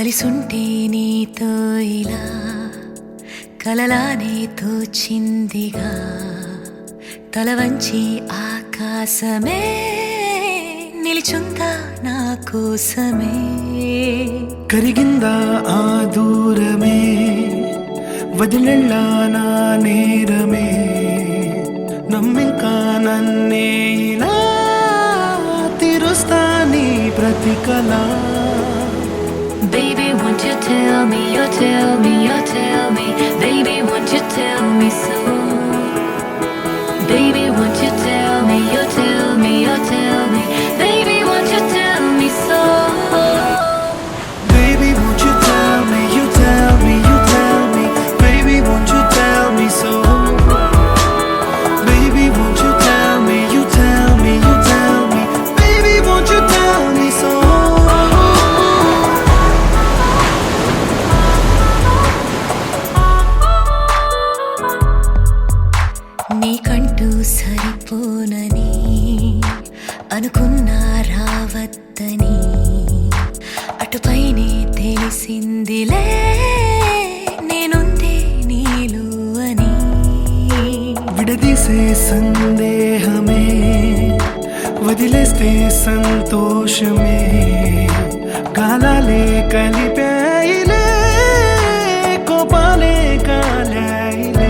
కలిసుంటే నీతో ఇలా కలలానే తోచిందిగా తల వంచి ఆకాశమే నిలిచుందా నా కోసమే కరిగిందా ఆ దూరమే వదిలెళ్ళా నా నేరమే నమ్మింకా నన్నే ఇలా తీరుస్తా నీ ప్రతికలా Baby, won't you tell me, you tell me, you tell me Baby, won't you tell me so Baby, won't you tell me, you tell me, you tell me Baby, won't you tell me so Baby, won't you tell me, you tell me, you tell me Baby, won't you tell me so Baby, won't you tell me, you tell me, you tell me Baby, won't you tell me so నీకంటూ సరిపోనని అనుకున్నా రావద్దని అటుపైనే తెలిసిందిలే నేనుందే నీలో అని విడదీసే సందేహమే వదిలేస్తే సంతోషమే కాలాలే కలిపాయిలే కోపాలే కాలాయిలే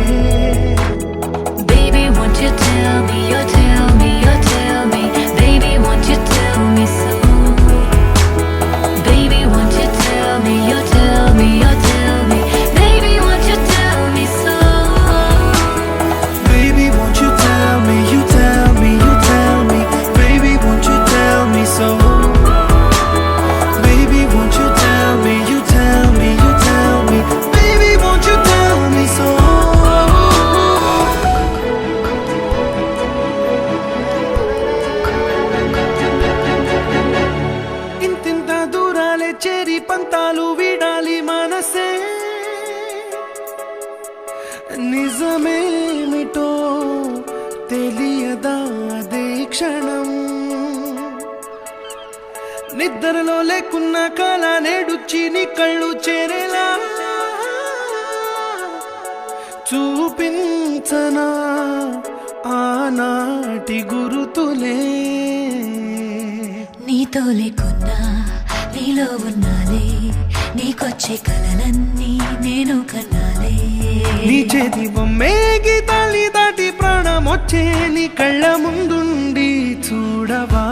Baby, won't you tell me, you tell me, you tell me Baby, won't you tell me so Baby, won't you tell me, you tell me, you tell me Baby, won't you tell me so Baby, won't you tell me, you tell me, you tell me Baby, won't you tell me so Baby, won't you tell me, you tell me, you tell me Baby, won't you tell me so ఇంతింత దూరాలే చేరి పంతాలు వీడాలి మనసే నిజమేమిటో తెలియదా అదే క్షణం నిద్రలో లేకున్న కాల నేడుచ్చి నీ కళ్ళు చేరేలా చూపించనా ఆనాటి గురుతులే నీతో లేకున్నా నీలో ఉన్నాలే నీకొచ్చే కలలన్నీ నేను కన్నాలే నీ చేతి బొమ్మే గీతాలి దాటి ప్రాణం వచ్చే నీ కళ్ళ ముందుండి చూడవా